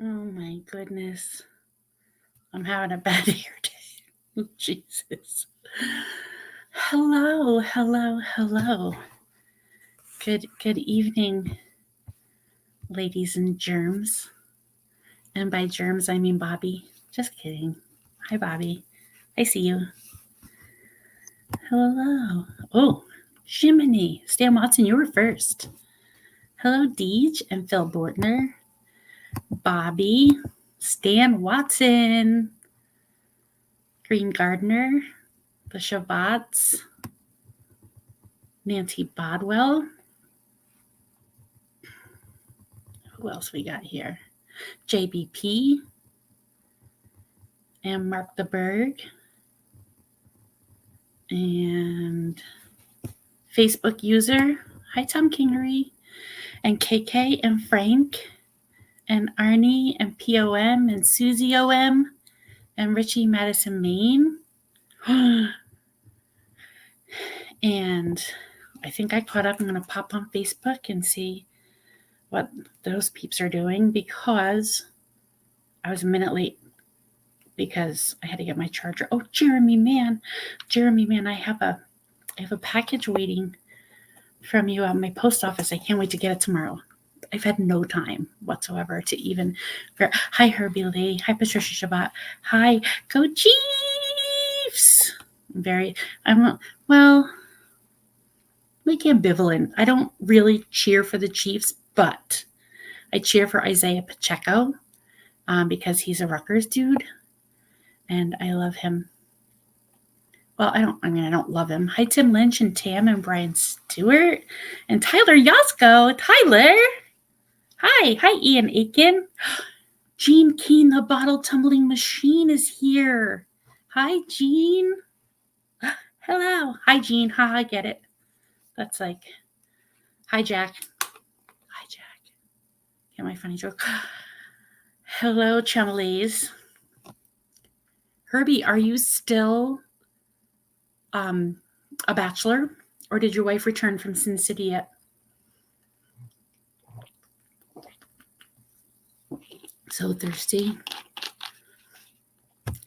Oh my goodness. I'm having a bad hair day. Jesus. Hello, hello, hello. Good evening, ladies and germs. And by germs, I mean Bobby. Just kidding. Hi, Bobby. I see you. Hello. Oh, Jiminy. Stan Watson, you were first. Hello, Deej and Phil Bortner. Bobby. Stan Watson. Green Gardner. The Shabbats. Nancy Bodwell. Who else we got here? JBP. And Mark the Berg. And Facebook user. Hi, Tom Kingery. And KK and Frank. And Arnie and POM and Susie OM. And Richie Madison Maine. And I think I caught up. I'm going to pop on Facebook and see what those peeps are doing because I was a minute late because I had to get my charger. Oh, Jeremy, man, I have a package waiting from you at my post office. I can't wait to get it tomorrow. I've had no time whatsoever to even. Hi, Herbie Lee. Hi, Patricia Shabbat. Hi, go Chiefs. I'm like ambivalent. I don't really cheer for the Chiefs, but I cheer for Isaiah Pacheco because he's a Rutgers dude, and I love him. Well, I don't love him. Hi, Tim Lynch and Tam and Brian Stewart and Tyler Yasko. Tyler. Hi, Ian Aiken. Gene Keen, the bottle tumbling machine, is here. Hi, Gene. Hello. Hi, Gene. Ha, I get it. That's like, hi, Jack. Hi, Jack. Get my funny joke. Hello, Chumleys. Herbie, are you still a bachelor, or did your wife return from Sin City yet? So thirsty.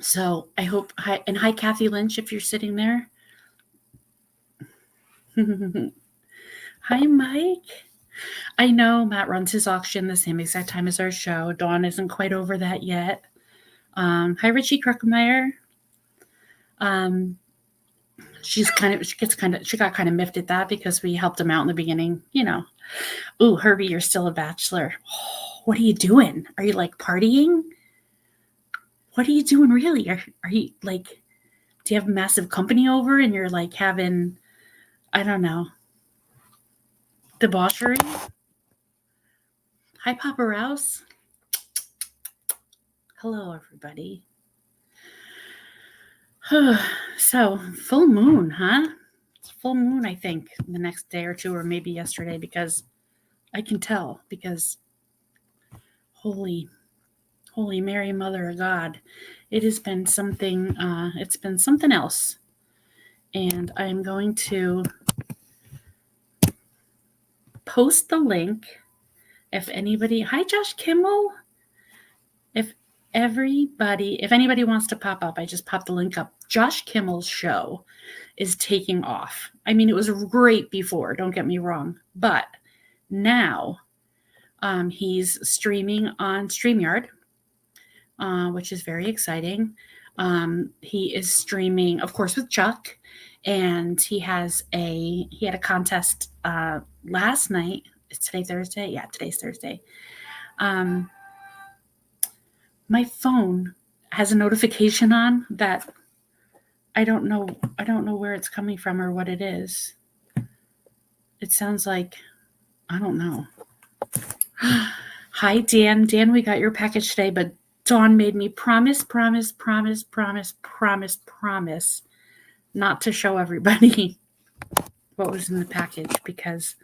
So I hope. Hi, Kathy Lynch, if you're sitting there. Hi, Mike. I know Matt runs his auction the same exact time as our show. Dawn isn't quite over that yet. Hi, Richie Kruckemeyer. She got kind of miffed at that because we helped him out in the beginning, Ooh, Herbie, you're still a bachelor. Oh, what are you doing? Are you like partying? What are you doing really? Are you like, do you have massive company over and you're like having, I don't know, debauchery? Hi, Papa Rouse. Hello, everybody. So, full moon, huh? It's full moon, I think, the next day or two, or maybe yesterday, because I can tell, because Holy Mary, Mother of God, it has been something, it's been something else. And I'm going to post the link if anybody, hi, Josh Kimmel. If anybody wants to pop up, I just popped the link up. Josh Kimmel's show is taking off. I mean, it was great before, don't get me wrong, but now he's streaming on StreamYard, which is very exciting. He is streaming, of course, with Chuck, and he had a contest last night. Is today Thursday? Yeah, today's Thursday. My phone has a notification on that I don't know where it's coming from or what it is. It sounds like, I don't know. Hi, Dan. Dan, we got your package today, but Dawn made me promise not to show everybody what was in the package because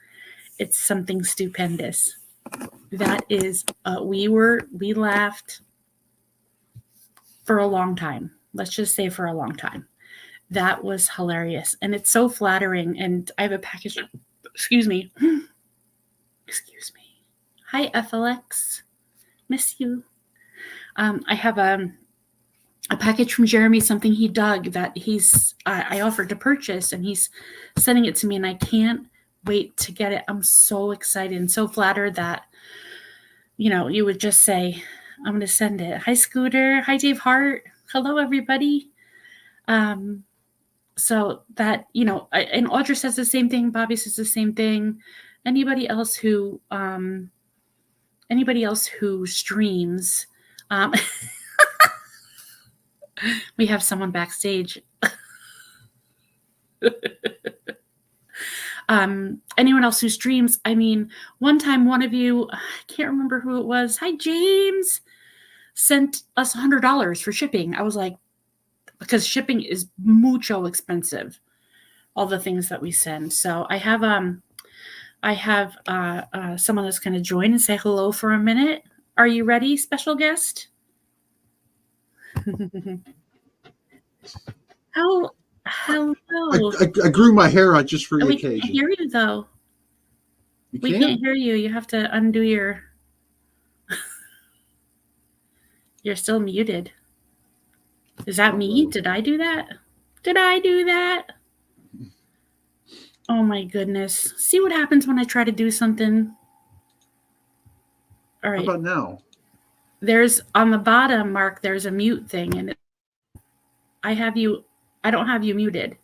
it's something stupendous. That is, we laughed for a long time. Let's just say for a long time. That was hilarious. And it's so flattering. And I have a package. Excuse me. Hi, FLX. Miss you. I have a package from Jeremy, something he dug that I offered to purchase, and he's sending it to me, and I can't wait to get it. I'm so excited and so flattered that, you would just say, I'm going to send it. Hi, Scooter. Hi, Dave Hart. Hello, everybody. So that, and Audra says the same thing. Bobby says the same thing. Anybody else who streams, we have someone backstage. Anyone else who streams, one time one of you, I can't remember who it was. Hi, James, sent us $100 for shipping. I was like, because shipping is mucho expensive, all the things that we send. So I have someone that's going to join and say hello for a minute. Are you ready, special guest? Hello. I grew my hair out just for the occasion. We can't hear you, though. We can't hear you. You have to undo your... You're still muted. Is that me? Did I do that? Oh, my goodness. See what happens when I try to do something? All right. How about now? There's, on the bottom, Mark, there's a mute thing, and I don't have you muted.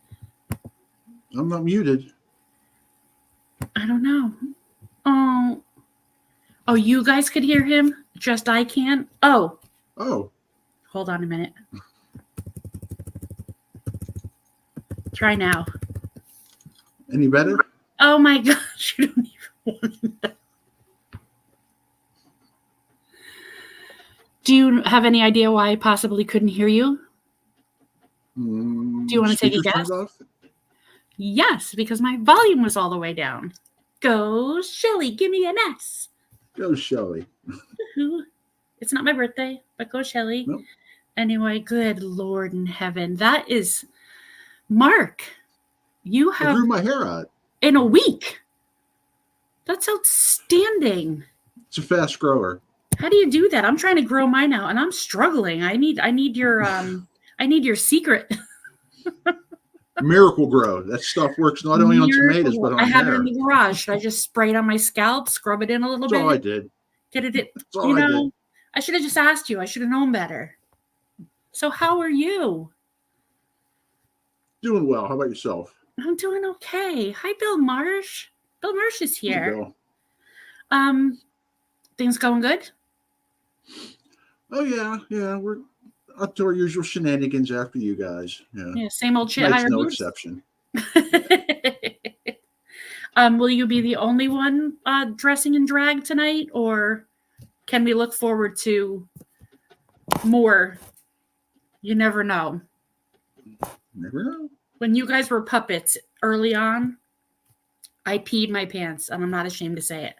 I'm not muted. I don't know. Oh, you guys could hear him? Just I can't? Oh. Hold on a minute. Try now. Any better? Oh my gosh, you don't even want to know. Do you have any idea why I possibly couldn't hear you? Do you want to take a guess? Yes, because my volume was all the way down. Go, Shelly, give me an S. Go, Shelly. It's not my birthday, but go, Shelly. Nope. Anyway, good Lord in heaven. That is, Mark, you have... I grew my hair out. In a week. That's outstanding. It's a fast grower. How do you do that? I'm trying to grow mine out, and I'm struggling. I need your secret. Miracle Grow. That stuff works not only on tomatoes, but on hair. I have it in the garage. Should I just spray it on my scalp, scrub it in a little bit? That's all I did. Get it? I should have just asked you. I should have known better. So how are you? Doing well. How about yourself? I'm doing okay. Hi, Bill Marsh. Bill Marsh is here. Hey, things going good? Oh yeah. We're up to our usual shenanigans after you guys. Yeah, same old shit. Tonight's no exception. Will you be the only one dressing in drag tonight, or can we look forward to more? You never know. Never know. When you guys were puppets early on, I peed my pants, and I'm not ashamed to say it.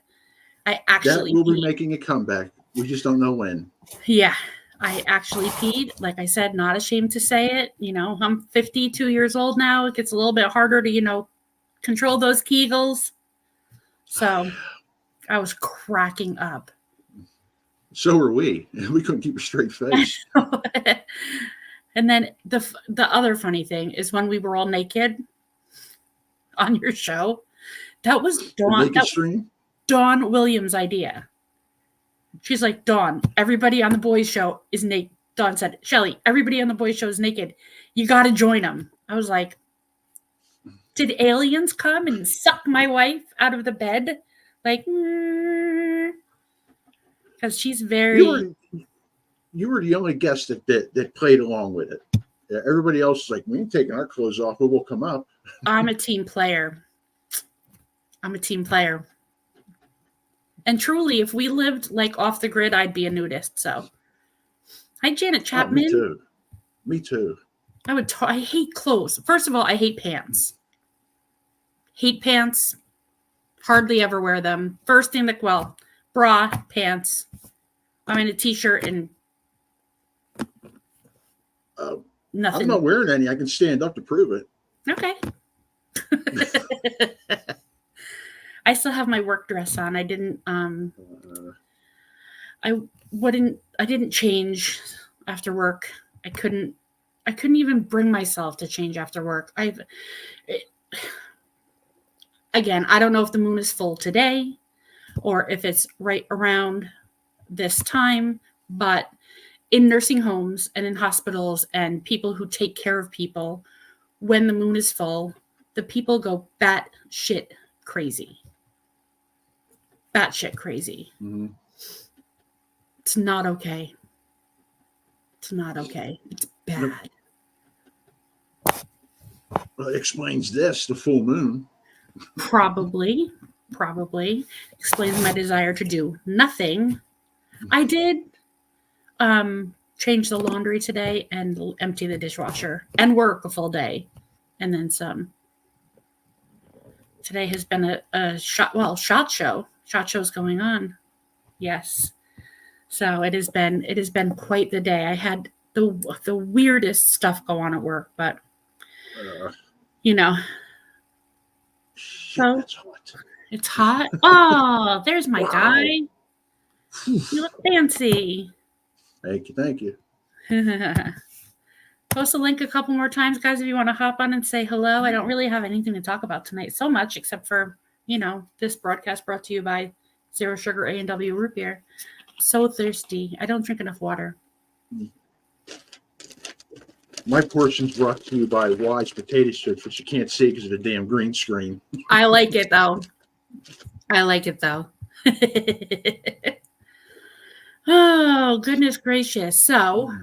I actually will be making a comeback. We just don't know when. Yeah, I actually peed. Like I said, not ashamed to say it. I'm 52 years old now. It gets a little bit harder to, control those Kegels. So I was cracking up. So were we. We couldn't keep a straight face. And then the other funny thing is when we were all naked on your show, that was Dawn Williams' idea. She's like, Dawn, everybody on the boys' show is naked. Dawn said, Shelly, everybody on the boys' show is naked. You got to join them. I was like, did aliens come and suck my wife out of the bed? Like, because she's very... You were the only guest that played along with it. Everybody else is like, we ain't taking our clothes off, but we'll come up. I'm a team player. And truly, if we lived like off the grid, I'd be a nudist. So, hi, Janet Chapman. Oh, me too. I hate clothes. First of all, I hate pants. Hardly ever wear them. First thing bra, pants. I'm in a t-shirt and nothing. I'm not wearing any. I can stand up to prove it. Okay. I still have my work dress on. I didn't didn't change after work. I couldn't even bring myself to change after work. Again, I don't know if the moon is full today or if it's right around this time, but in nursing homes and in hospitals and people who take care of people, when the moon is full, the people go batshit crazy. Batshit crazy. Mm-hmm. It's not okay. It's not okay. It's bad. Well, it explains this, the full moon. Probably explains my desire to do nothing. I did change the laundry today and empty the dishwasher and work a full day and then some. Today has been a shot show. Shot show's going on. Yes. So it has been quite the day. I had the weirdest stuff go on at work, but you know. Shit, So that's hot. It's hot. Oh, there's my Wow. guy. You look fancy. Thank you. Post a link a couple more times, guys, if you want to hop on and say hello. I don't really have anything to talk about tonight so much, except for, this broadcast brought to you by Zero Sugar A&W Root Beer. So thirsty. I don't drink enough water. My portion's brought to you by Wise Potato Chips, which you can't see because of the damn green screen. I like it, though. Oh, goodness gracious. So,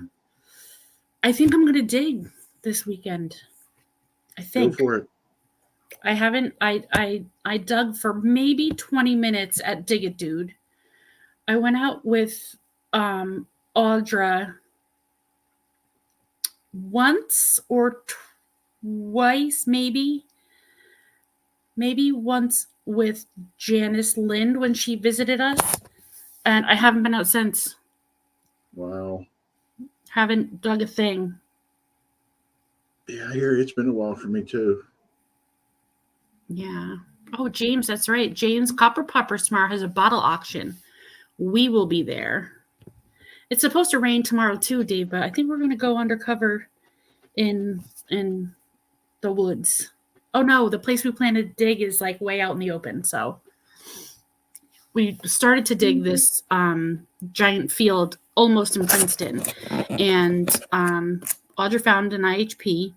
I think I'm going to dig this weekend. I think. Go for it. I haven't. I dug for maybe 20 minutes at Dig It Dude. I went out with Audra once or twice, maybe once with Janice Lind when she visited us, and I haven't been out since. Wow. Haven't dug a thing. Yeah, I hear it's been a while for me too. Yeah. Oh, James, that's right. James Copper Popper Smart has a bottle auction. We will be there. It's supposed to rain tomorrow too, Dave, but I think we're going to go undercover in the woods. Oh no, the place we plan to dig is like way out in the open. So we started to dig this giant field almost in Princeton, and Audra found an IHP,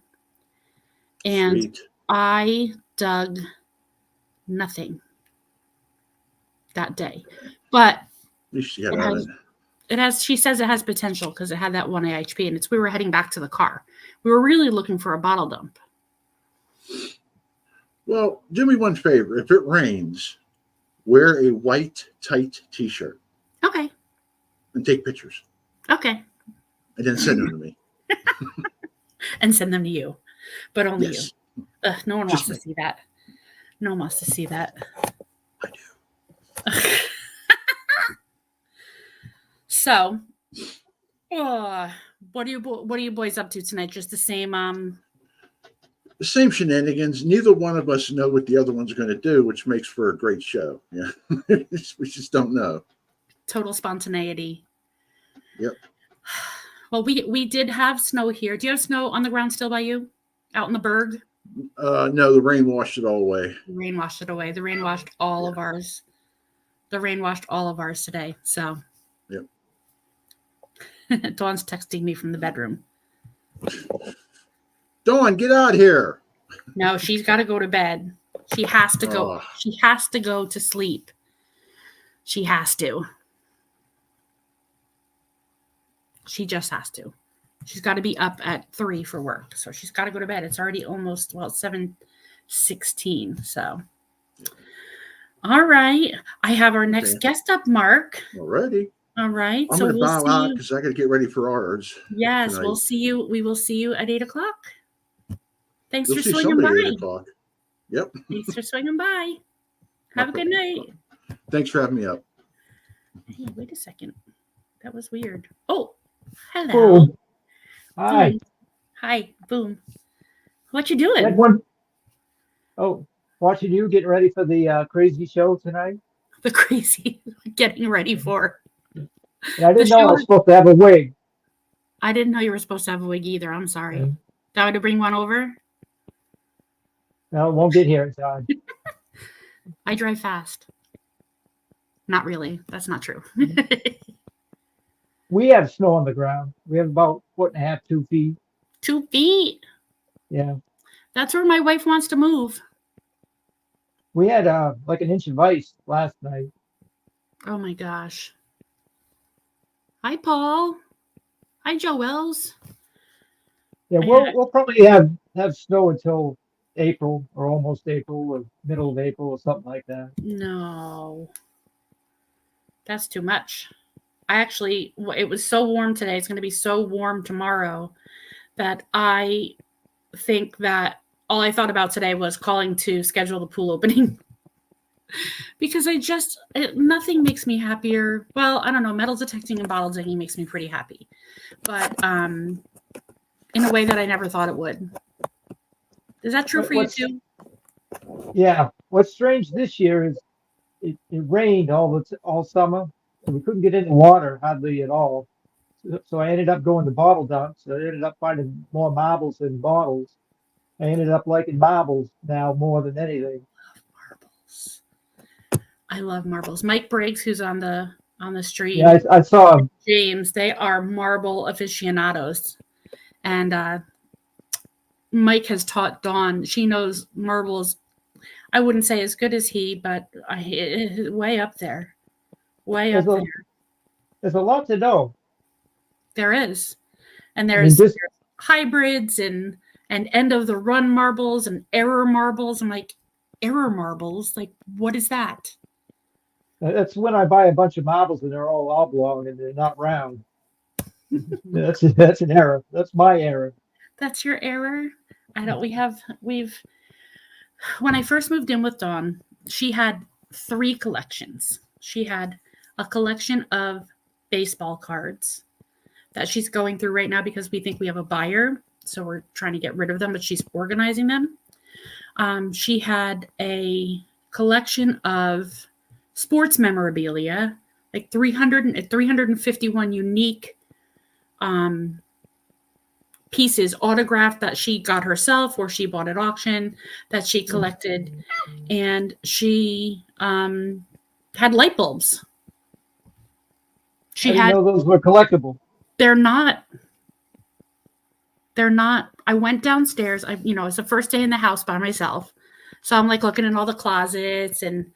and Sweet. I dug nothing that day. But At least you got on it. it has, she says it has potential because it had that one IHP, and we were heading back to the car. We were really looking for a bottle dump. Well, do me one favor. If it rains, wear a white, tight t-shirt Okay. and take pictures. Okay. And then send them to me. And send them to you. But only Yes. you. No one Just wants to see that. No one wants to see that. I do. So, what are you boys up to tonight? Just the same The same shenanigans. Neither one of us know what the other one's going to do, which makes for a great show. Yeah. We just don't know. total spontaneity. Yep. Well, we did have snow here. Do you have snow on the ground still by you? Out in the Berg? No, the rain washed it all away. The rain washed it away. The rain washed all of ours. The rain washed all of ours today. So. Yep. Dawn's texting me from the bedroom. Dawn, get out here. No, she's got to go to bed. She has to go. Oh. She has to go to sleep. She has to. She just has to. She's got to be up at 3 for work. So she's got to go to bed. It's already almost, 7:16. So. All right. I have our next guest up, Mark. Already. All right. I'm So going to we'll bow out see you. because I got to get ready for ours. Yes, tonight. we'll see you. We will see you at 8 o'clock. Thanks You'll for see swinging somebody by. at 8 o'clock. Yep. Thanks for swinging by. Have a good night. Thanks for having me up. Hey, wait a second. That was weird. Oh, hello. Boom. Hi. Boom. Hi, Boom. What you doing? That one. Oh, watching you getting ready for the crazy show tonight. The crazy getting ready for. And I didn't The know I show- was supposed to have a wig. I didn't know you were supposed to have a wig either. I'm sorry. Yeah. Do I have to bring one over? No, it won't get here in time. I drive fast. Not really. That's not true. We have snow on the ground. We have about 1.5, 2 feet. 2 feet. Yeah. That's where my wife wants to move. We had like an inch of ice last night. Oh my gosh. Hi, Paul. Hi, Joels. Yeah, I we'll probably have snow until April or almost April or middle of April or something like that. No, that's too much. It was so warm today. It's going to be so warm tomorrow that I think that all I thought about today was calling to schedule the pool opening. Because nothing makes me happier. Well, I don't know. Metal detecting and bottle digging makes me pretty happy. But in a way that I never thought it would. Is that true for you too? Yeah. What's strange this year is it rained all summer, and we couldn't get in the water hardly at all. So I ended up going to bottle dumps. So I ended up finding more marbles than bottles. I ended up liking marbles now more than anything. Marbles. I love marbles. Mike Briggs, who's on the street. Yeah, I saw him. James, they are marble aficionados. And Mike has taught Dawn. She knows marbles. I wouldn't say as good as he, but way up there. Way up there. There's a lot to know. There is. And I mean, there's hybrids and end of the run marbles and error marbles. I'm like, error marbles? Like, what is that? That's when I buy a bunch of marbles and they're all oblong and they're not round. That's an error. That's my error. That's your error? I don't. We've. When I first moved in with Dawn, she had 3 collections. She had a collection of baseball cards that she's going through right now because we think we have a buyer. So we're trying to get rid of them, but she's organizing them. She had a collection of sports memorabilia, like 351 unique pieces autographed that she got herself or she bought at auction that she collected. And she had light bulbs. I didn't know those were collectible. They're not. I went downstairs. It's the first day in the house by myself. So I'm like looking in all the closets and,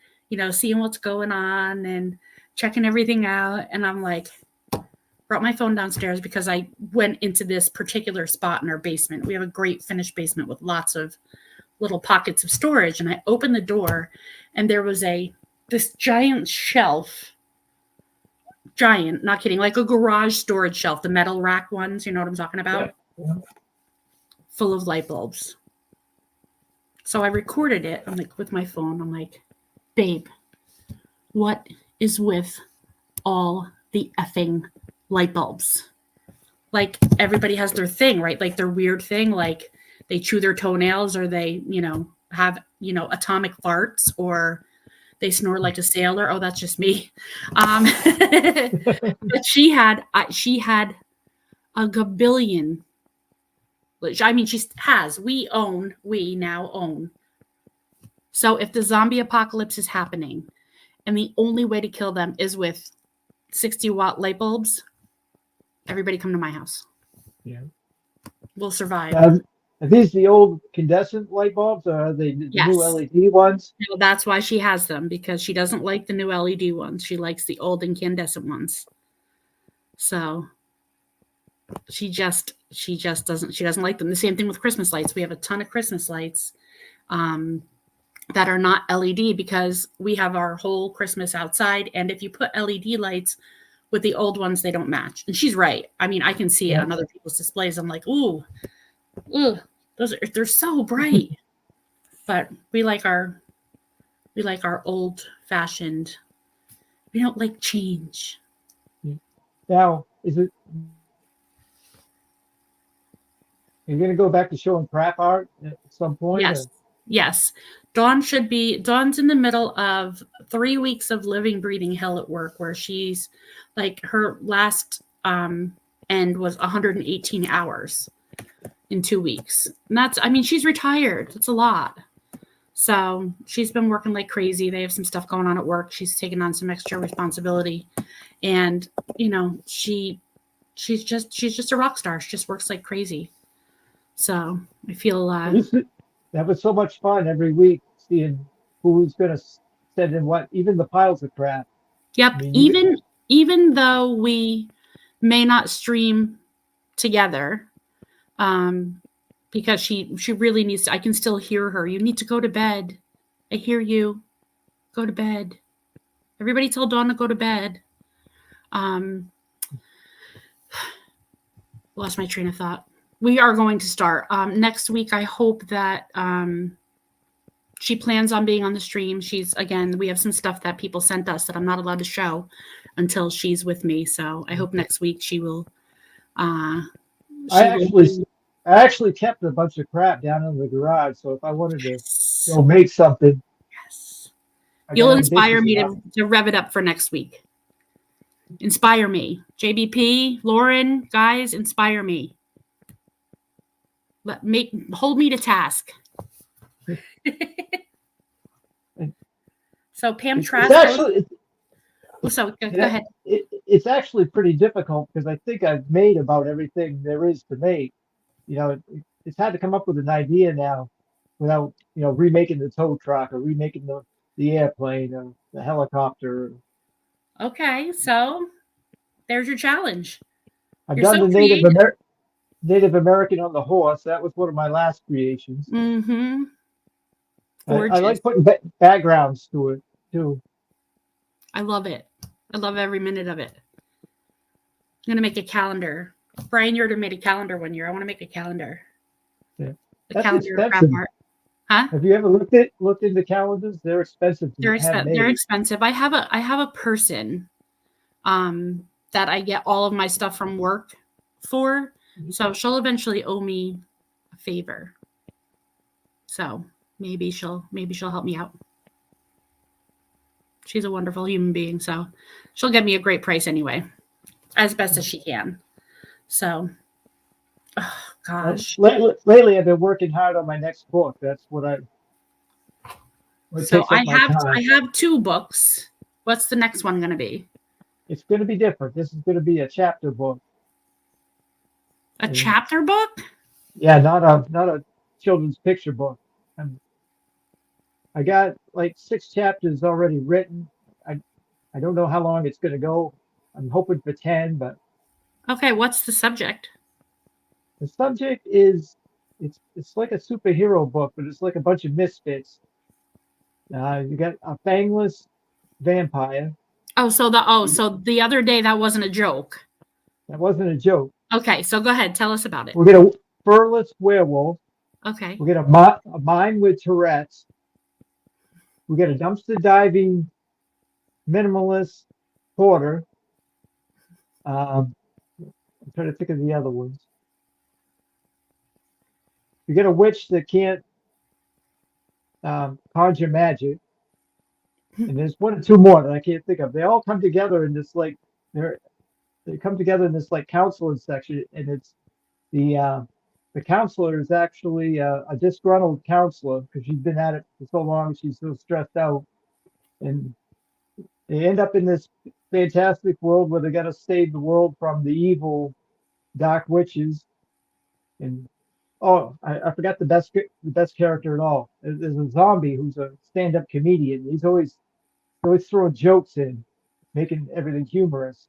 seeing what's going on and checking everything out. And I'm like, brought my phone downstairs because I went into this particular spot in our basement. We have a great finished basement with lots of little pockets of storage. And I opened the door and there was this giant shelf. Giant, not kidding, like a garage storage shelf, the metal rack ones, you know what I'm talking about? Yeah. Full of light bulbs. So I recorded it. I'm like, with my phone, I'm like, babe, what is with all the effing light bulbs? Like, everybody has their thing, right? Like their weird thing, like they chew their toenails or they, have, atomic farts or they snore like a sailor. Oh, that's just me. But she had a gabillion. I mean, we now own. So if the zombie apocalypse is happening and the only way to kill them is with 60-watt light bulbs, everybody come to my house. Yeah. We'll survive. Are these the old incandescent light bulbs or are they the new LED ones? No, that's why she has them, because she doesn't like the new LED ones. She likes the old incandescent ones. So she doesn't like them. The same thing with Christmas lights. We have a ton of Christmas lights that are not LED because we have our whole Christmas outside. And if you put LED lights with the old ones, they don't match. And she's right. I mean, I can see it on other people's displays. I'm like, ooh, they're so bright. But we like our old fashioned. We don't like change. Now, you're going to go back to showing crap art at some point? Yes. Yes. Dawn's in the middle of 3 weeks of living, breathing hell at work, where she's like, her last end was 118 hours in 2 weeks. And she's retired. It's a lot. So she's been working like crazy. They have some stuff going on at work. She's taken on some extra responsibility. And, she's just a rock star. She just works like crazy. So I feel That was so much fun every week seeing who's going to send in what, even the piles of crap. Yep. Even though we may not stream together, because she really needs to, I can still hear her. You need to go to bed. I hear you. Go to bed. Everybody tell Dawn to go to bed. Lost my train of thought. We are going to start next week. I hope that she plans on being on the stream. We have some stuff that people sent us that I'm not allowed to show until she's with me. So I hope next week she will. I actually kept a bunch of crap down in the garage. So if I wanted to go make something, yes, you'll inspire me to rev it up for next week. Inspire me. JBP, Lauren, guys, inspire me. Hold me to task. So Pam Trask. Go ahead. It's actually pretty difficult because I think I've made about everything there is to make. It's had to come up with an idea now without, remaking the tow truck or remaking the airplane or the helicopter. Okay, so there's your challenge. I've done the Native American on the horse. That was one of my last creations. Mm-hmm. I like putting backgrounds to it too. I love it. I love every minute of it. I'm gonna make a calendar. Brian Yoder made a calendar one year. I want to make a calendar. Yeah. A calendar of craft art. Huh? Have you ever looked into calendars? They're expensive. They're expensive. I have a person that I get all of my stuff from work for. So she'll eventually owe me a favor. So maybe she'll help me out. She's a wonderful human being, so she'll get me a great price anyway, as best as she can. So, oh gosh. Lately, I've been working hard on my next book. That's what I. So I have 2 books. What's the next one going to be? It's going to be different. This is going to be a chapter book. Chapter book? Yeah, not a children's picture book. I got like 6 chapters already written. I don't know how long it's going to go. I'm hoping for 10, but. Okay, what's the subject? The subject is it's like a superhero book, but it's like a bunch of misfits. You got a fangless vampire. So the other day that wasn't a joke. That wasn't a joke. Okay, so go ahead, tell us about it. We get a furless werewolf. Okay. We get a mime with Tourette's. We get a dumpster diving minimalist porter. I'm trying to think of the other ones. You get a witch that can't conjure magic. And there's 1 or 2 more that I can't think of. They all come together in this they come together in this like counselor section, and it's the counselor is actually a disgruntled counselor because she's been at it for so long, she's so stressed out, and they end up in this fantastic world where they got to save the world from the evil dark witches. And I forgot the best character at all. There's a zombie who's a stand-up comedian. He's always throwing jokes in, making everything humorous.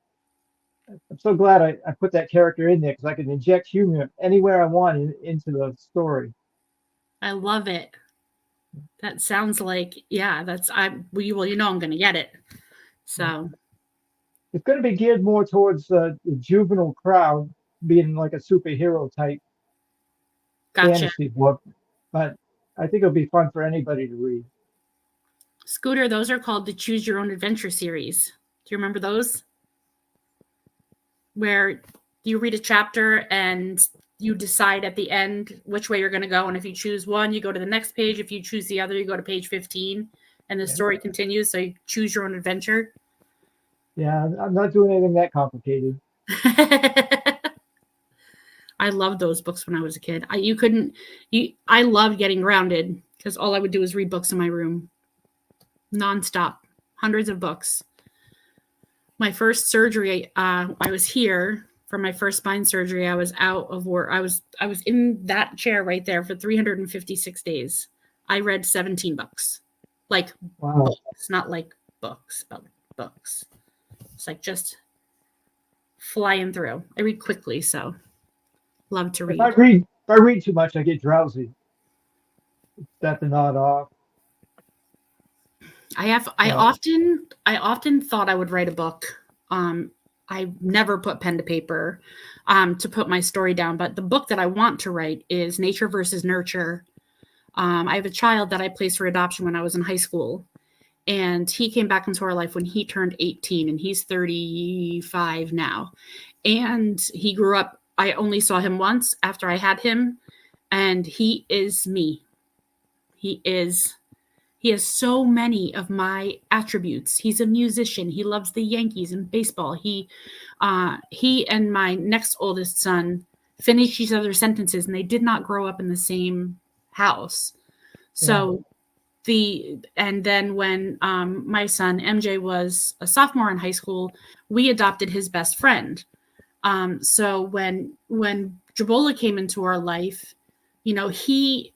I'm so glad I put that character in there because I can inject humor anywhere I want into the story. I love it. That sounds like, I'm going to get it. So it's going to be geared more towards the juvenile crowd, being like a superhero type fantasy book, but I think it'll be fun for anybody to read. Scooter, those are called the Choose Your Own Adventure series. Do you remember those? Where you read a chapter and you decide at the end which way you're going to go. And if you choose one, you go to the next page. If you choose the other, you go to page 15 and the Yeah. story continues. So you choose your own adventure. Yeah, I'm not doing anything that complicated. I loved those books when I was a kid. I loved getting grounded because all I would do was read books in my room nonstop, hundreds of books. My first surgery, I was here for my first spine surgery. I was out of work. I was in that chair right there for 356 days. I read 17 books, like Wow. books, not like books, but books. It's like just flying through. I read quickly, so love to read. If I read too much, I get drowsy. That to nod off. I often thought I would write a book. I never put pen to paper to put my story down, but the book that I want to write is Nature versus Nurture. I have a child that I placed for adoption when I was in high school, and he came back into our life when he turned 18, and he's 35 now. And he grew up, I only saw him once after I had him, and he is me. He has so many of my attributes. He's a musician. He loves the Yankees and baseball. He and my next oldest son finished each other's sentences, and they did not grow up in the same house. So and then when my son MJ was a sophomore in high school, we adopted his best friend. So when Jabola came into our life, he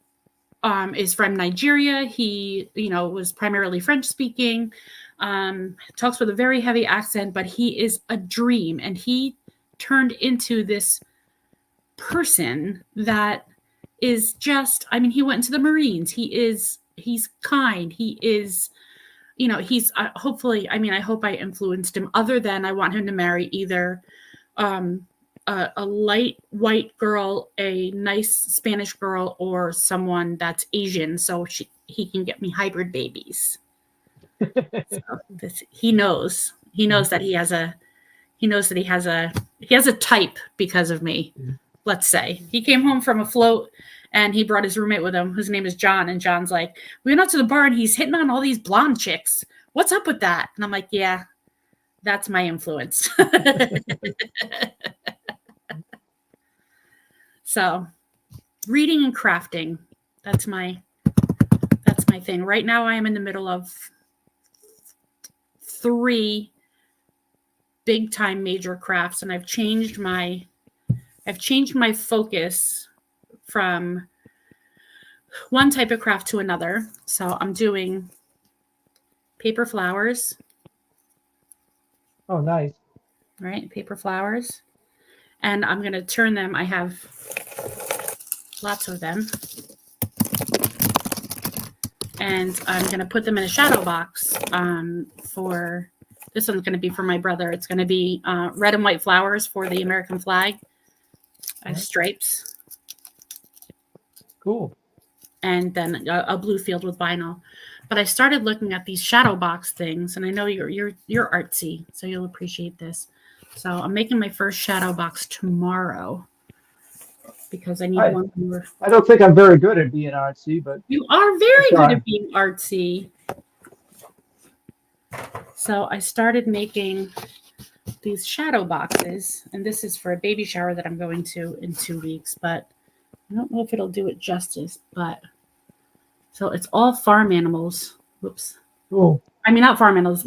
is from Nigeria. He, was primarily French speaking, talks with a very heavy accent, but he is a dream. And he turned into this person that is just, he went into the Marines. He's kind. He is, he's hopefully, I hope I influenced him, other than I want him to marry either a light white girl, a nice Spanish girl, or someone that's Asian, so he can get me hybrid babies. So he knows that he has a type because of me. Let's say he came home from a float and he brought his roommate with him, whose name is John. And John's like, we went out to the bar and he's hitting on all these blonde chicks. What's up with that? And I'm like, yeah, that's my influence. So reading and crafting, that's my thing. Right now I am in the middle of 3 big time major crafts, and I've changed my focus from one type of craft to another. So I'm doing paper flowers. Oh, nice. Right, paper flowers. And I'm going to turn them. I have lots of them. And I'm going to put them in a shadow box for, this one's going to be for my brother. It's going to be red and white flowers for the American flag. Stripes. Cool. And then a blue field with vinyl. But I started looking at these shadow box things, and I know you're artsy, so you'll appreciate this. So I'm making my first shadow box tomorrow because I need one more. I don't think I'm very good at being artsy, but you are very good at being artsy. So I started making these shadow boxes, and this is for a baby shower that I'm going to in 2 weeks, but I don't know if it'll do it justice. But so it's all farm animals. Whoops. Cool. Not farm animals,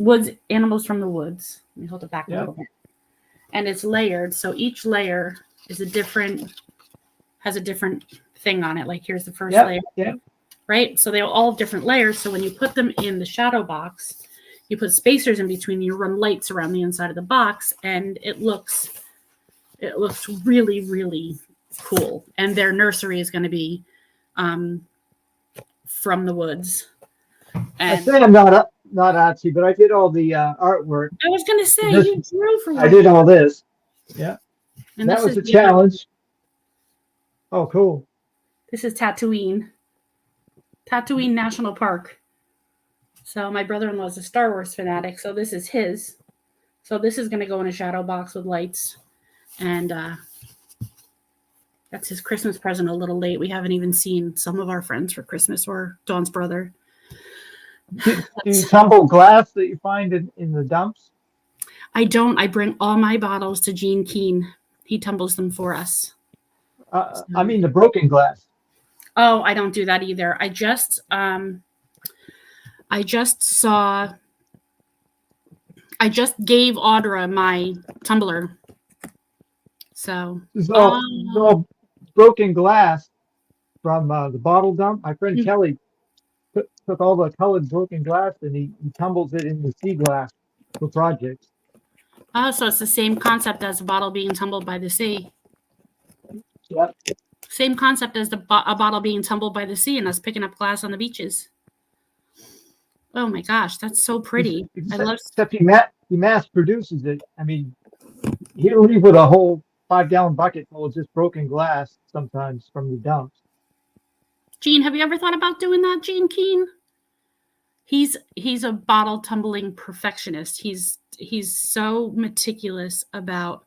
animals from the woods. Let me hold it back a little bit. And it's layered, so each layer is has a different thing on it. Like here's the first layer. Yeah. Right? So they all have different layers. So when you put them in the shadow box, you put spacers in between, you run lights around the inside of the box, and it looks really, really cool. And their nursery is going to be from the woods. And I say I'm not artsy, but I did all the artwork. I was going to say, you drew for I did all this. Yeah. And that was a challenge. Oh, cool. This is Tatooine National Park. So my brother-in-law is a Star Wars fanatic, so this is his. So this is going to go in a shadow box with lights. And That's his Christmas present a little late. We haven't even seen some of our friends for Christmas or Dawn's brother. Do you tumble glass that you find in the dumps? I don't. I bring all my bottles to Gene Keen. He tumbles them for us. I mean the broken glass. Oh, I don't do that either. I just gave Audra my tumbler. So This is all broken glass from the bottle dump. My friend Kelly took all the colored broken glass and he tumbles it into sea glass for projects. oh, so it's the same concept as a bottle being tumbled by the sea. Yep. Same concept as a bottle being tumbled by the sea and us picking up glass on the beaches. Oh my gosh, that's so pretty. Except he mass produces it. I mean, he'll leave with a whole 5-gallon bucket full of just broken glass sometimes from the dumps. Gene, have you ever thought about doing that, Gene Keen? He's a bottle tumbling perfectionist. He's so meticulous about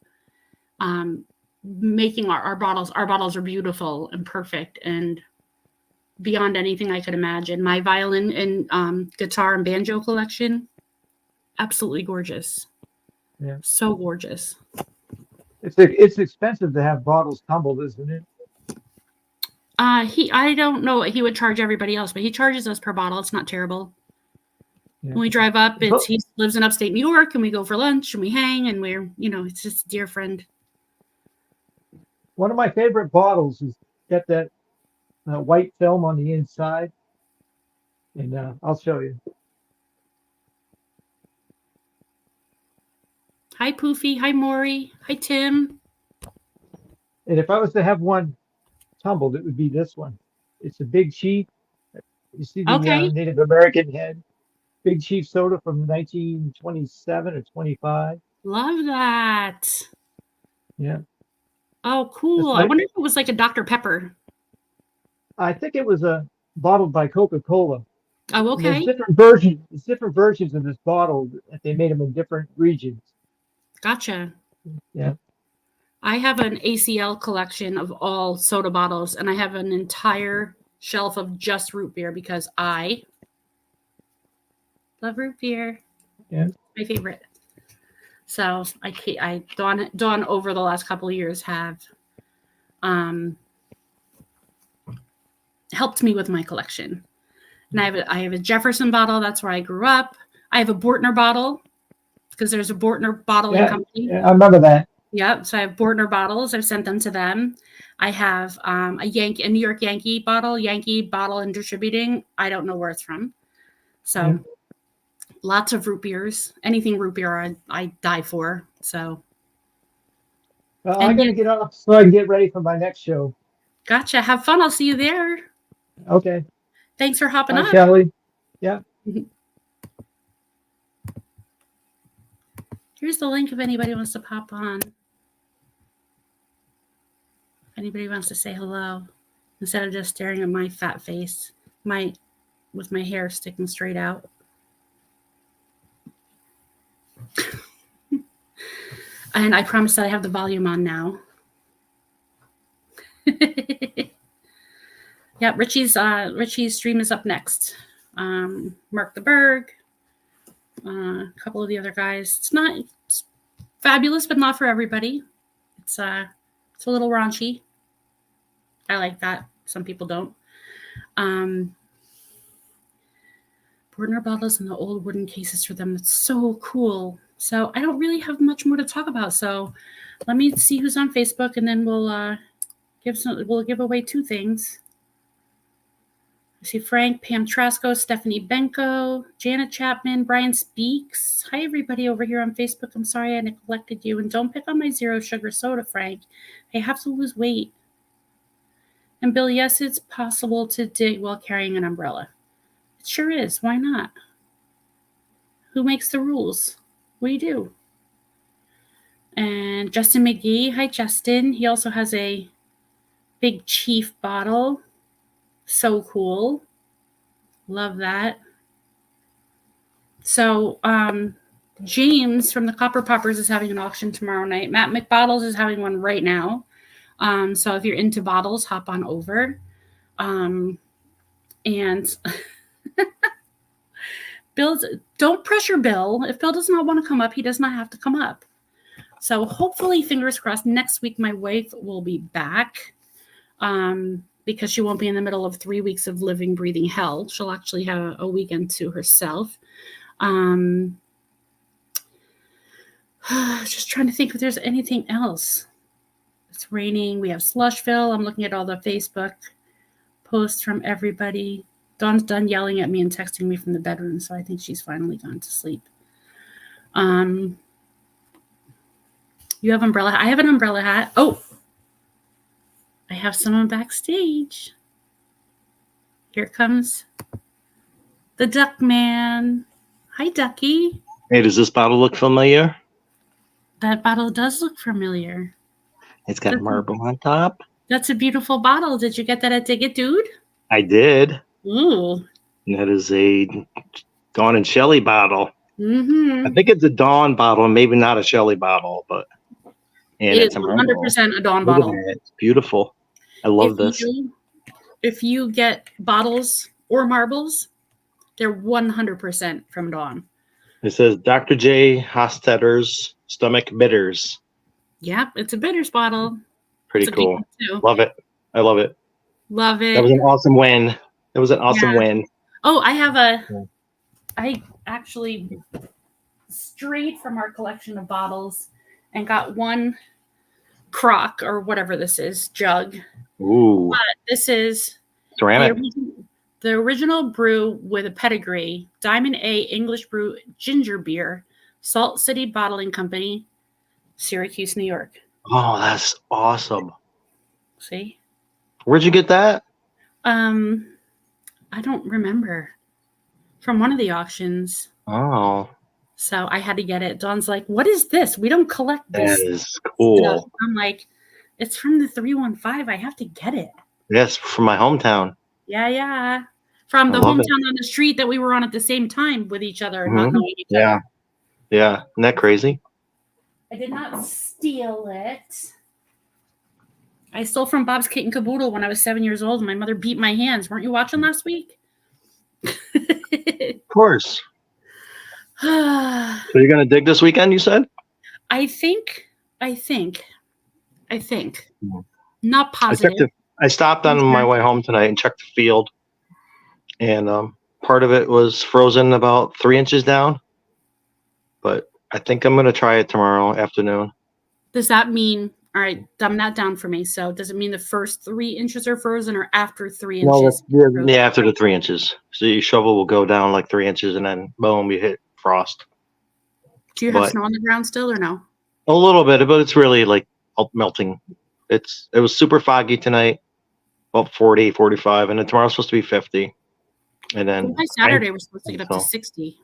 making our bottles. Our bottles are beautiful and perfect and beyond anything I could imagine. My violin and guitar and banjo collection, absolutely gorgeous. Yeah, so gorgeous. It's expensive to have bottles tumbled, isn't it? I don't know what he would charge everybody else, but he charges us per bottle. It's not terrible. Yeah. When we drive up, he lives in upstate New York, and we go for lunch and we hang, and we're, it's just a dear friend. One of my favorite bottles is got that white film on the inside, and I'll show you. Hi, Poofy. Hi, Maury. Hi, Tim. And if I was to have one tumbled, it would be this one. It's a Big Chief. You see the Native American head. Big Chief soda from 1927 or 25. Love that. Yeah. Oh, cool. I wonder if it was like a Dr. Pepper. I think it was bottled by Coca-Cola. Oh, okay. And there's different versions of this bottle that they made them in different regions. Gotcha. Yeah. I have an ACL collection of all soda bottles, and I have an entire shelf of just root beer because I love root beer. Yeah. My favorite. So Dawn over the last couple of years have helped me with my collection. And I have a Jefferson bottle. That's where I grew up. I have a Bortner bottle because there's a Bortner bottling company. Yeah, I remember that. Yep. So I have Bortner bottles. I've sent them to them. I have a New York Yankee bottle and distributing. I don't know where it's from. So lots of root beers. Anything root beer, I die for. So. Well, I'm going to get off so I can get ready for my next show. Gotcha. Have fun. I'll see you there. Okay. Thanks for hopping Bye, on. Kelly. Yeah. Here's the link if anybody wants to pop on. If anybody wants to say hello instead of just staring at my fat face, with my hair sticking straight out. And I promise that I have the volume on now. Yeah, Richie's stream is up next. Mark the Berg, a couple of the other guys. It's fabulous, but not for everybody. It's a little raunchy. I like that. Some people don't. Bortner bottles and the old wooden cases for them. That's so cool. So I don't really have much more to talk about. So let me see who's on Facebook, and then we'll give away 2 things. I see Frank, Pam Trasco, Stephanie Benko, Janet Chapman, Brian Speaks. Hi, everybody over here on Facebook. I'm sorry I neglected you. And don't pick on my zero sugar soda, Frank. I have to lose weight. And Bill, yes, it's possible to dig while carrying an umbrella. It sure is. Why not? Who makes the rules? We do. And Justin McGee. Hi, Justin. He also has a Big Chief bottle. So cool. Love that. So James from the Copper Poppers is having an auction tomorrow night. Matt McBottles is having one right now. So if you're into bottles, hop on over. And don't pressure Bill. If Bill does not want to come up, he does not have to come up. So hopefully, fingers crossed, next week my wife will be back because she won't be in the middle of 3 weeks of living, breathing hell. She'll actually have a weekend to herself. Just trying to think if there's anything else. It's raining. We have Slushville. I'm looking at all the Facebook posts from everybody. Dawn's done yelling at me and texting me from the bedroom, so I think she's finally gone to sleep. You have umbrella. I have an umbrella hat. Oh, I have someone backstage. Here comes the Duck Man. Hi, Ducky. Hey, does this bottle look familiar? That bottle does look familiar. It's got marble on top. That's a beautiful bottle. Did you get that at Dig It Dude? I did. Ooh. And that is a Dawn and Shelly bottle. Mm-hmm. I think it's a Dawn bottle, maybe not a Shelly bottle, but and It it's is a marble. 100% a Dawn Look at bottle. that. It's beautiful. I love this. If you get bottles or marbles, they're 100% from Dawn. It says Dr. J. Hostetter's Stomach Bitters. Yep, it's a bitters bottle. Pretty It's a big cool. one, too. Love it. I love it. Love it. That was an awesome win. That was an awesome win. Oh, I have Yeah. I actually strayed from our collection of bottles and got one crock or whatever this is, jug. Ooh, But this is ceramic. the original brew with a pedigree, Diamond A English Brew Ginger Beer, Salt City Bottling Company, Syracuse, New York. Oh, that's awesome. See? Where'd you get that? I don't remember. From one of the auctions. Oh, So I had to get it. Dawn's like, what is this? We don't collect that this is stuff. cool. I'm like, it's from the 315. I have to get it. Yes, from my hometown. Yeah. From I the love it. hometown on the street that we were on at the same time with each other and not Mhm. knowing each Yeah. other. Yeah. Isn't that crazy? I did not steal it. I stole from Bob's Kit and Caboodle when I was 7 years old. And my mother beat my hands. Weren't you watching last week? Of course. So you're gonna dig this weekend, you said? I think. Mhm. Not positive. I stopped on my way home tonight and checked the field, and part of it was frozen about 3 inches down. But I think I'm gonna try it tomorrow afternoon. Does that mean, all right, dumb that down for me. So does it mean the first 3 inches are frozen or after 3 inches? Yeah, after the 3 inches. So your shovel will go down like 3 inches, and then boom, you hit frost. Do you have but- snow on the ground still or no? A little bit, but it's really like melting. It was super foggy tonight, about 40, 45, and then tomorrow's supposed to be 50. And then By Saturday, we're supposed to get up to so. 60.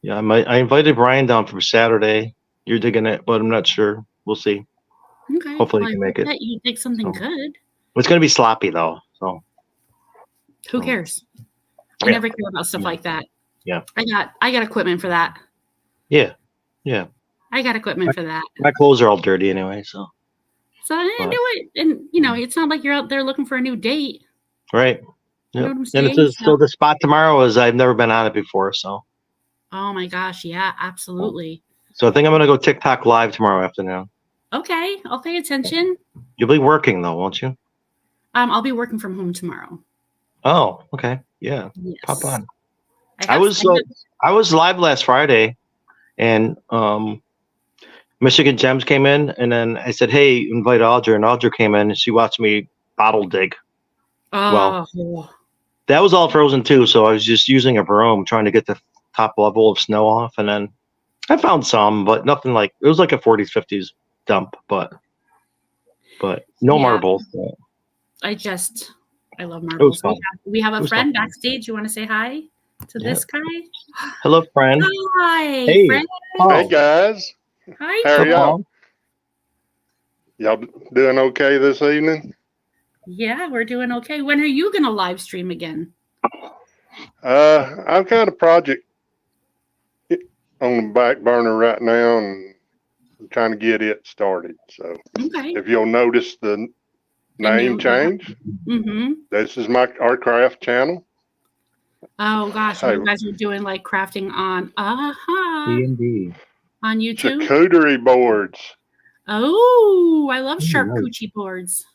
Yeah, I invited Brian down for Saturday. You're digging it, but I'm not sure. We'll see. Okay. Hopefully well, you can I make hope it. that you take something So. good. It's gonna be sloppy though. So Who So. cares? I Yeah. never care about stuff Yeah. like that. Yeah. I got equipment for that. yeah, I got equipment for that. my clothes are all dirty anyway. So So I But- do it. And it's not like you're out there looking for a new date. right. You know Yep. what I'm And saying? it's so the spot tomorrow is I've never been on it before. So Oh my gosh, yeah, absolutely. I think I'm gonna go TikTok live tomorrow afternoon. Okay, I'll pay attention. You'll be working though, won't you? I'll be working from home tomorrow. Oh, okay. Yeah. Yes. Pop on. I I was live last Friday, and Michigan Gems came in, and then I said, "Hey, invite Audra," and Audra came in, and she watched me bottle dig. oh, That was all frozen too, so I was just using a broom trying to get the top level of snow off, and then I found some, but nothing like it was like a 40s, 50s dump, but no Yeah. marbles. I love It was marbles. fun. We have It a was friend fun. backstage. You want to say hi to this guy? Hello, friend. Hi, Hey. friend. Hey guys, Hi. how are friend. y'all? Y'all doing okay this evening? Yeah, we're doing okay. When are you gonna live stream again? I've got a project on the back burner right now, and I'm trying to get it started. So Okay. if you'll notice the Name new- change. Mm-hmm. This is our craft channel. Oh gosh, Hey. you guys are doing like crafting on D&D. on YouTube. Charcuterie boards. Oh, I love Ooh, nice. charcuterie boards.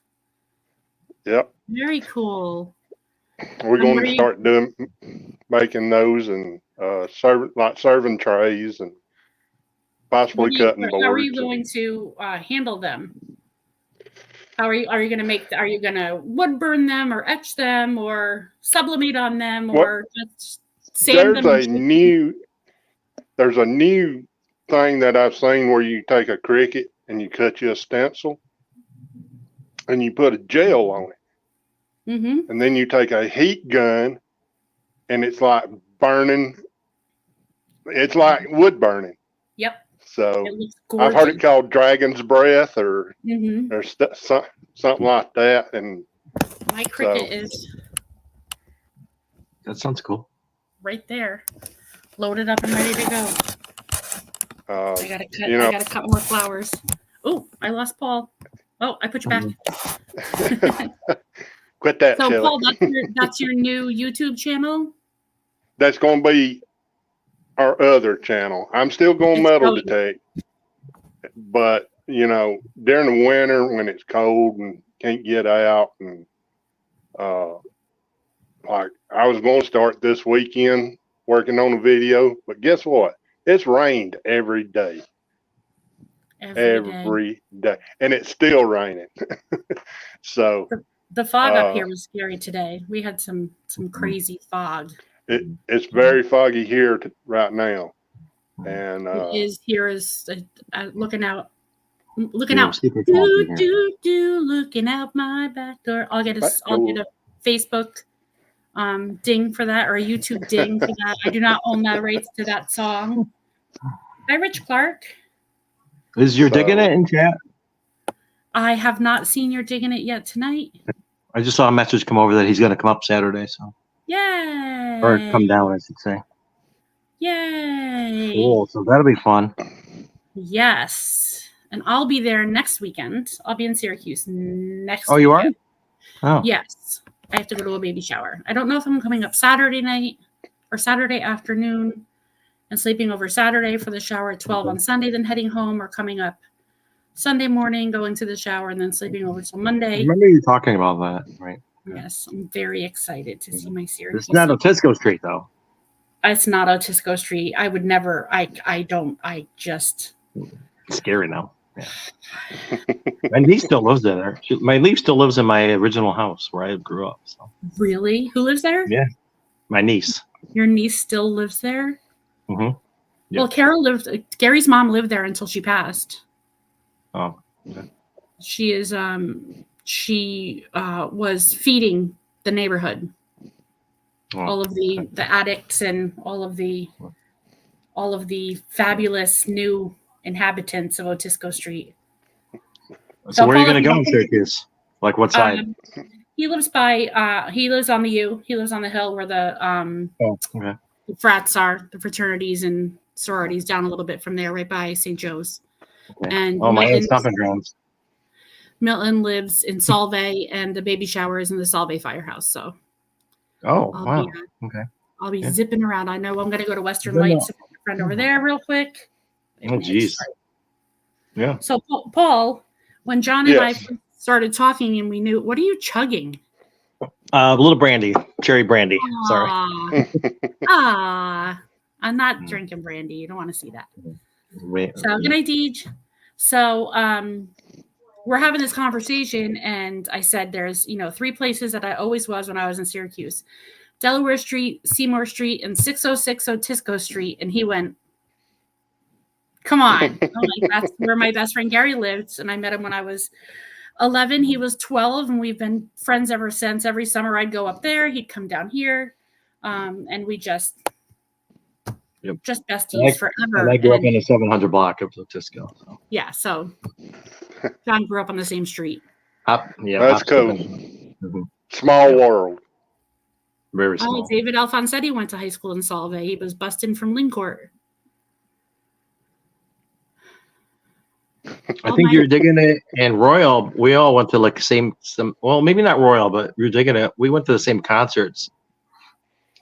Yep. Very cool. We're And going what to are you- start making those and serving trays and possibly cutting boards. How are you going to handle them? How are you going to make? Are you going to wood burn them or etch them or sublimate on them or just sand them? There's a new thing that I've seen where you take a Cricut and you cut you a stencil and you put a gel on it, Mm-hmm. and then you take a heat gun and it's like burning. It's like wood burning. Yep. So It looks I've gorgeous. heard it called dragon's breath or Mm-hmm. something like that. And My Cricut So- is That sounds cool. right there, loaded up and ready to go. I gotta cut. you know- I gotta cut more flowers. Oh, I lost Paul. Oh, I put you back. quit that, So Shelley. Paul, that's your new YouTube channel. That's going to be our other channel. I'm still going It's metal going- detect, but during the winter when it's cold and can't get out, and like I was going to start this weekend working on a video, but guess what? It's rained every day, Every day. and it's still raining. So The fog up Uh, here was scary today. We had some crazy fog. it's very foggy here right now, and It is here is looking out. Looking Yeah, out. super Do foggy here. do looking out my back door. I'll get a Facebook ding for that or a YouTube ding for that. I do not own the rights to that song. Hi, Rich Clark. Is your digging So- it in chat? I have not seen your digging it yet tonight. I just saw a message come over that he's going to come up Saturday, so Yay! or come down, I should say. Yay! Cool. So that'll be fun. Yes, and I'll be there next weekend. I'll be in Syracuse next. Oh, you are? weekend. Oh, Yes, I have to go to a baby shower. I don't know if I'm coming up Saturday night or Saturday afternoon and sleeping over Saturday for the shower at 12 on Sunday, then heading home, or coming up Sunday morning, going to the shower, and then sleeping over till I Monday. remember you talking about that, right? Yes, I'm very excited to see my Syracuse. It's not Otisco Street though. It's not Otisco Street. I would never. I just. It's scary now. Yeah. My niece still lives there. My niece still lives in my original house where I grew up. So Really? Who lives there? Yeah. my niece. Your niece still lives there? Mhm. Yeah. Well, Carol lived. Gary's mom lived there until she passed. Oh, She is. She was feeding the neighborhood. oh. All of the addicts and all of the fabulous new inhabitants of Otisco Street. So where are you Paul, going if to you go in don't- Syracuse? Like what side? He lives by. He lives on the U. He lives on the hill where the Oh, okay. frats are, the fraternities and sororities, down a little bit from there, right by St. Joe's. Okay. And Oh, my Milton, aunt's stomping grounds. Milton lives in Solvay, and the baby shower is in the Solvay Firehouse. So Oh, I'll wow. be, Okay. I'll be Yeah. zipping around. I know I'm going to go to Western Then, Lights, support my friend over there real quick. Oh, geez. Yeah. So Paul, when John and I Yes. started talking, and we knew, what are you chugging? A little brandy, cherry brandy. Sorry. I'm not Mm. drinking brandy. You don't want to see that. Wait. So good night, Deej. So we're having this conversation, and I said there's 3 places that I always was when I was in Syracuse: Delaware Street, Seymour Street, and 606 Otisco Street. And he went, "Come on!" I'm like, that's where my best friend Gary lived, and I met him when I was 11. He was 12, and we've been friends ever since. Every summer I'd go up there, he'd come down here, and we just Yep. besties forever. And I grew up And- in a 700 block of Otisco. So. yeah, so John grew up on the same street. Yeah, That's hop, cool. skipping. Mhm. Small world. Very Oh, small. David Alfonsetti went to high school in Solvay. He was busting from Lincourt. I Oh think my- you're digging it. And Royal, we all went to like well, maybe not Royal, but you're digging it. We went to the same concerts,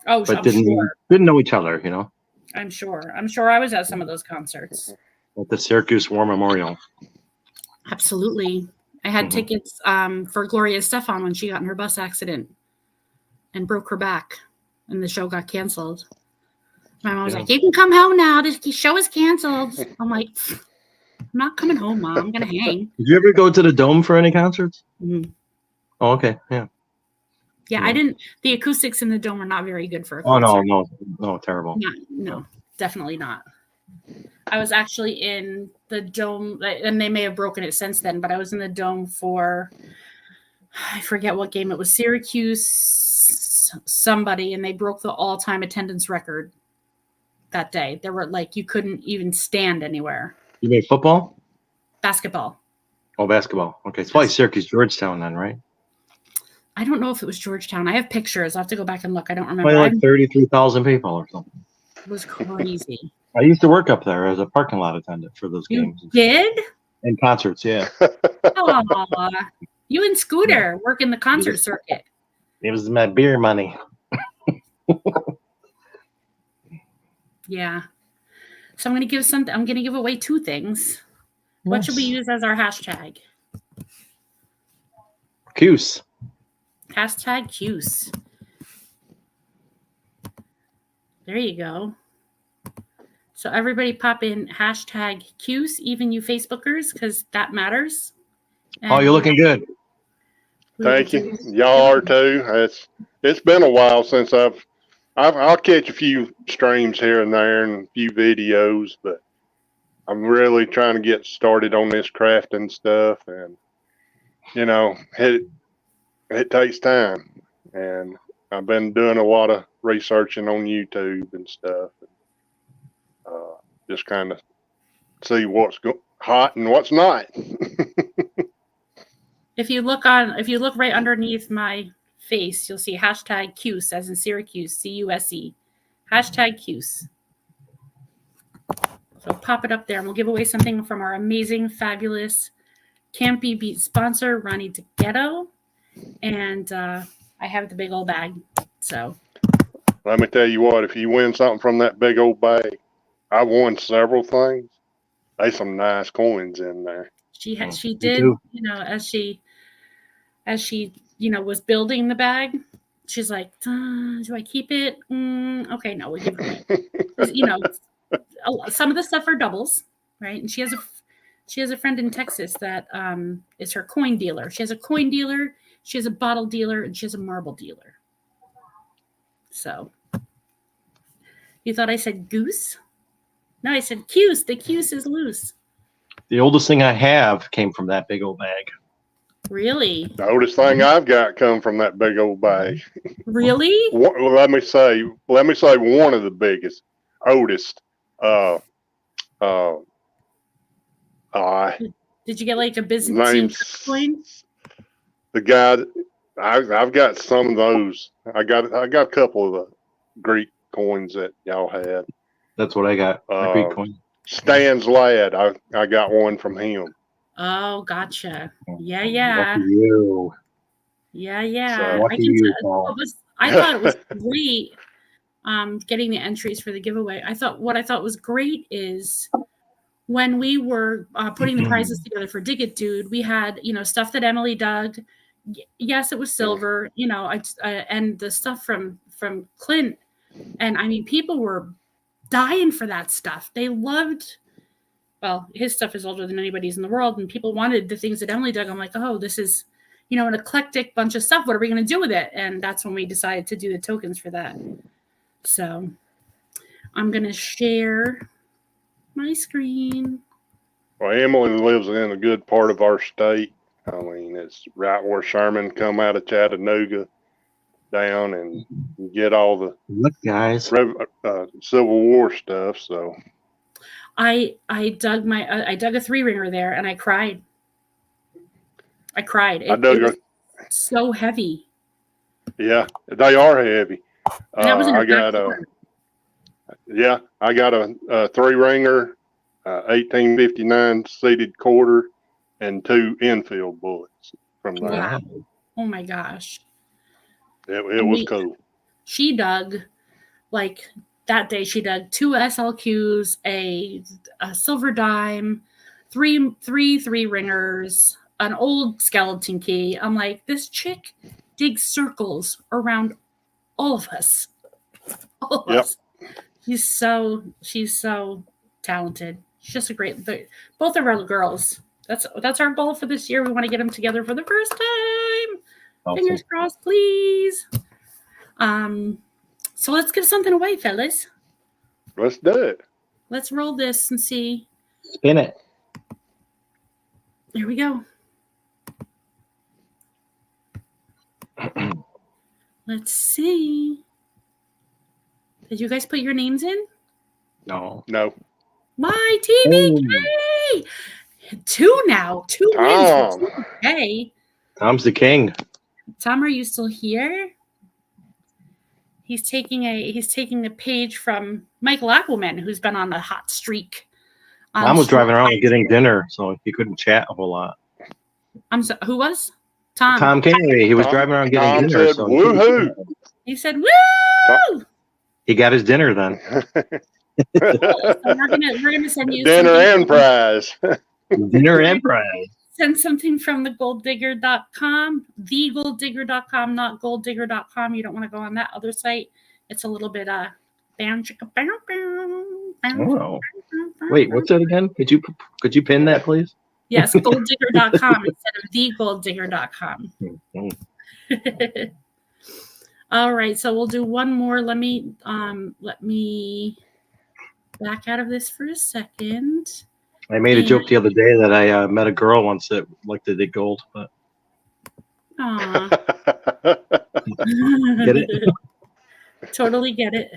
Oh, but I'm didn't sure. know each other. I'm sure. I'm sure I was at some of those concerts. At the Syracuse War Memorial. Absolutely. I had Mhm. tickets for Gloria Estefan when she got in her bus accident and broke her back, and the show got canceled. My mom was Yeah. like, "You can come home now. The show is canceled." I'm like, "I'm not coming home, Mom. I'm gonna hang." Did you ever go to the Dome for any concerts? Mhm. Oh, okay. Yeah. Yeah, I Yeah. didn't. The acoustics in the Dome are not very good for a Oh, concert. no, terrible. No, definitely not. I was actually in the Dome, and they may have broken it since then, but I was in the Dome for, I forget what game it was, Syracuse somebody, and they broke the all-time attendance record that day. There were like, you couldn't even stand anywhere. You made football? Basketball. Oh, basketball. Okay. It's probably Syracuse Georgetown then, right? I don't know if it was Georgetown. I have pictures. I'll have to go back and look. I don't remember. Probably like 33,000 people or something. It was crazy. I used to work up there as a parking lot attendant for those You games did? and concerts. Yeah. Aw. You and Scooter work in the concert circuit. It was my beer money. Yeah. So I'm gonna give away two things. What should we use as our hashtag? Cuse. Hashtag Cuse. There you go. So everybody pop in hashtag Cuse, even you Facebookers, because that matters. Oh, you're looking good. Thank you. Y'all are too. It's been a while since I'll catch a few streams here and there and a few videos, but I'm really trying to get started on this crafting stuff, and it takes time, and I've been doing a lot of researching on YouTube and stuff, just kind of see what's hot and what's not. If you look right underneath my face, you'll see hashtag Cuse, as in Syracuse, CUSE. Hashtag Cuse. So pop it up there, and we'll give away something from our amazing, fabulous Campy Beat sponsor, Ronnie DeGhetto. And I have the big old bag. So Let me tell you what, if you win something from that big old bag, I won several things. There's some nice coins in there. she Me did, too. as she was building the bag, she's like, do I keep it? Okay, no, we'll give it away. Some of the stuff are doubles, right? And she has a friend in Texas that is her coin dealer. She has a coin dealer, she has a bottle dealer, and she has a marble dealer. So you thought I said goose? No, I said cuse. The cuse is loose. The oldest thing I have came from that big old bag. Really? The oldest thing I've got come from that big old bag. Really? Let me say one of the biggest, oldest. Did you get like a Byzantine Names. coin? The guy. I've got some of those. I got a couple of the Greek coins that y'all had. That's what I got. A Greek coin. Stan's lad. I got one from him. Oh, gotcha. Yeah. Lucky you. Yeah. So, lucky you, Paul. I thought it was great getting the entries for the giveaway. What I thought was great is when we were putting the prizes together for Dig It Dude, we had, stuff that Emily dug. Yes, it was silver, and the stuff from Clint. And I mean, people were dying for that stuff. They loved, well, his stuff is older than anybody's in the world, and people wanted the things that Emily dug. I'm like, oh, this is, an eclectic bunch of stuff. What are we going to do with it? And that's when we decided to do the tokens for that. So I'm going to share my screen. Well, Emily lives in a good part of our state. I mean, it's right where Sherman come out of Chattanooga down, and you get all the Look, guys. Civil War stuff. So I dug a 3-ringer there, and I cried. It was so heavy. Yeah, they are heavy. And that was in I got a 3-ringer 1859 seated quarter, and 2 infield bullets from there. Wow. Oh my gosh. It was cool. She dug, like that day, she dug 2 SLQs, a silver dime, three ringers, an old skeleton key. I'm like, this chick digs circles around all of us. All of us. She's so talented. She's just a great. Both of our girls. That's our goal for this year. We want to get them together for the first time. Awesome. Fingers crossed, please. So let's give something away, fellas. Let's do it. Let's roll this and see. Spin it. Here we go. Let's see. Did you guys put your names in? No. No. My TBK! 2 now. 2 wins Tom. for TBK. Tom's the king. Tom, are you still here? He's taking a page from Michael Appleman, who's been on a hot streak. Mom was driving around and getting dinner, so he couldn't chat a whole lot. Who was? Tom. Tom Canary, he was Tom- driving around getting Tom dinner. said, So "Woohoo!" He said, "Woo!" he got his dinner then. So we're gonna send you Dinner something- and prize. Dinner and prize. Send something from thegolddigger.com, thegolddigger.com, not golddigger.com. You don't want to go on that other site. It's a little bit Oh. Wait, what's that again? Could you pin that, please? Yes, golddigger.com instead of thegolddigger.com. All right, so we'll do one more. Let me back out of this for a second. I made a joke the other day that I met a girl once that liked to dig gold, but Aw. Get it? Totally get it.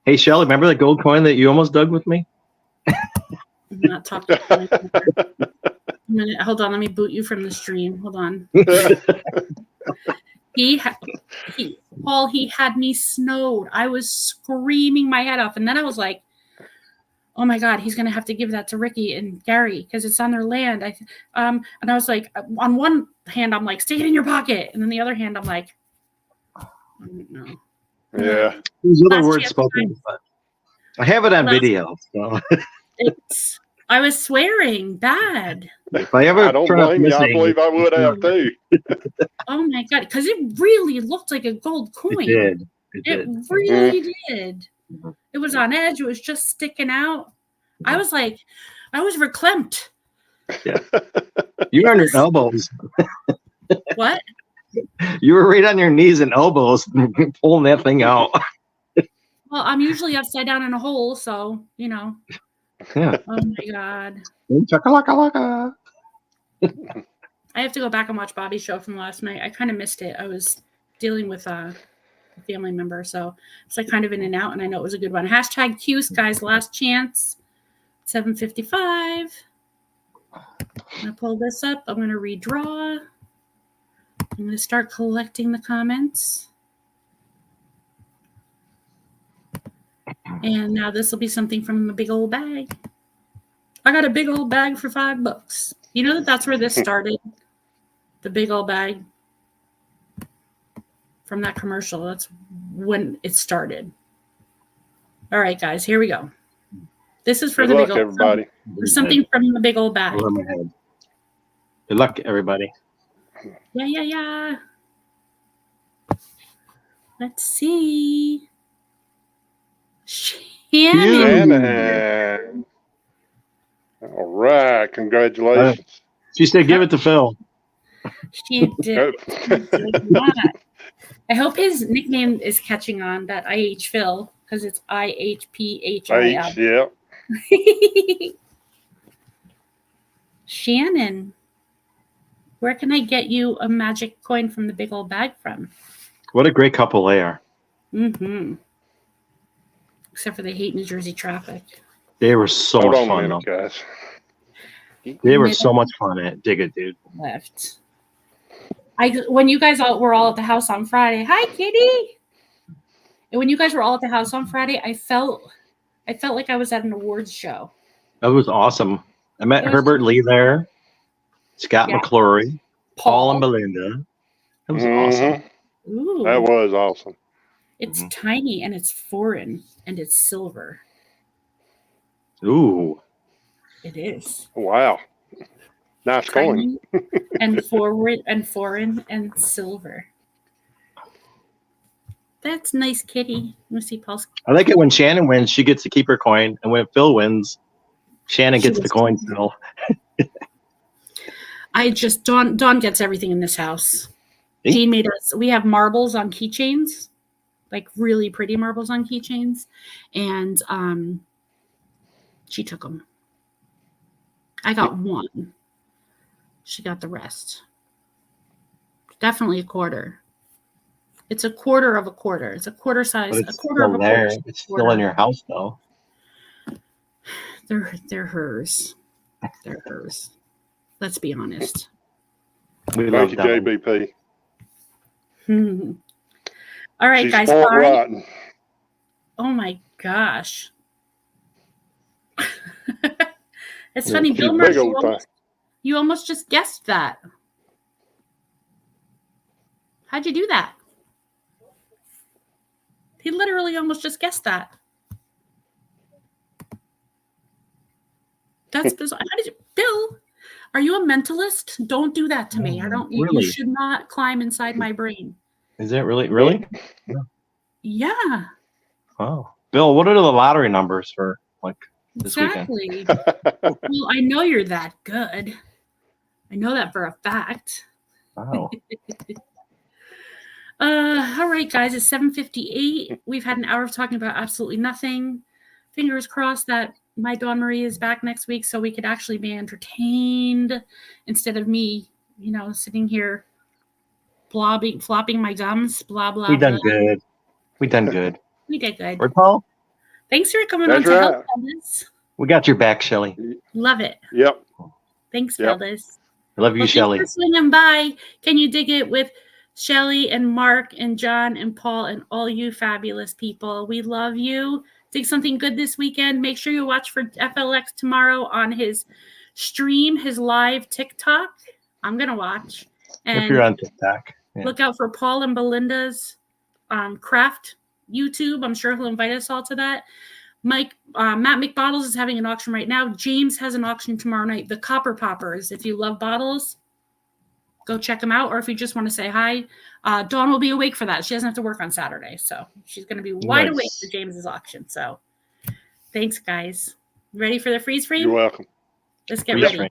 hey, Shelly, remember that gold coin that you almost dug with me? I'm not talking. A minute. Hold on. Let me boot you from the stream. Hold on. Paul, he had me snowed. I was screaming my head off. And then I was like, oh my God, he's going to have to give that to Ricky and Gary because it's on their land. And I was like, on one hand, I'm like, stick it in your pocket. And then the other hand, I'm like, no. Yeah. There's other Last words chance spoken, but I have it on Last- video. So I was swearing bad. if I ever I don't turn up blame you. I missing, believe I would have too. Oh my God. Because it really looked like a gold coin. it did. It It did. really did. It was on edge. It was just sticking out. I was like, I was verklempt. You were on your elbows. What? You were right on your knees and elbows pulling that thing out. Well, I'm usually upside down in a hole, so you know. Yeah. Oh my God. Chakalaka-laka. I have to go back and watch Bobby's show from last night. I kind of missed it. I was dealing with a family member, so it's like kind of in and out, and I know it was a good one. Hashtag Q's, guys, last chance. 7:55. I'm going to pull this up. I'm going to redraw. I'm going to start collecting the comments. And now this will be something from a big old bag. I got a big old bag for $5. You know that's where this started? The big old bag from that commercial. That's when it started. All right, guys, here we go. This is for Good the luck, big old everybody. something from the big old bag. Over my head. Good luck, everybody. Yeah. Let's see. Shannon. Shannon. All right. Congratulations. She said, "Give it to Phil." She did. Good. not. I hope his nickname is catching on, that IH Phil, because it's IHPHIL. H, yeah. Shannon, where can I get you a magic coin from the big old bag from? What a great couple they are. Mm-hmm. Except for they hate New Jersey traffic. They were so Hold much on a fun, minute, though. guys. They were so much fun at Dig It, dude. Left. When you guys were all at the house on Friday. Hi, Kitty. And when you guys were all at the house on Friday, I felt like I was at an awards show. That was awesome. I met It was- Herbert Lee there, Scott Yeah. McClory, Paul and Belinda. It was awesome. Ooh, That was awesome. it's Mhm. tiny and it's foreign and it's silver. Ooh. It is Wow. Nice coin. tiny and forward and foreign and silver. That's nice, kitty. Let me see Paul's. I like it when Shannon wins, she gets to keep her coin. And when Phil wins, Shannon She gets the gets- coin still. I just Dawn gets everything in this house. See? Jean made us. We have marbles on keychains, like really pretty marbles on keychains, and she took them. I got one. She got the rest. Definitely a quarter. It's a quarter of a quarter. It's a quarter size. But A it's quarter of still a there. quarter. It's still in your house, though. They're hers. They're hers. Let's be honest. We Thank love you, that. JBP. All right, She's guys. spoiled Bye. rotten. Oh my gosh. It's Yeah, funny, she's Bill Big Murphy. old thing. You almost just guessed that. How'd you do that? He literally almost just guessed that. That's bizarre. How did you, Bill? Are you a mentalist? Don't do that to me. I don't. You Really? should not climb inside my brain. Is it really? Really? Yeah, Oh. Bill, what are the lottery numbers for like this weekend? exactly. Well, I know you're that good. I know that for a fact. Wow. All right, guys, it's 7:58. We've had an hour of talking about absolutely nothing. Fingers crossed that my Dawn Marie is back next week so we could actually be entertained instead of me, sitting here flopping my gums, blah, blah, We done blah. good. We done good. We did good. Right, Paul? Thanks for coming That's on to right. help, Feldis. We got your back, Shelly. Love it. Yep. Thanks, Yep. Feldis. I love you, Well, Shelly. thanks for swinging by. Can you dig it with Shelly and Mark and John and Paul and all you fabulous people? We love you. Dig something good this weekend. Make sure you watch for FLX tomorrow on his stream, his live TikTok. I'm going to watch. If you're And on TikTok. Yeah. look out for Paul and Belinda's craft YouTube. I'm sure he'll invite us all to that. Matt McBottles is having an auction right now. James has an auction tomorrow night. The Copper Poppers. If you love bottles, go check them out. Or if you just want to say hi, Dawn will be awake for that. She doesn't have to work on Saturday. So she's going to be wide Nice. awake for James's auction. So thanks, guys. Ready for the freeze frame? You're welcome. Let's get Freeze ready. frame.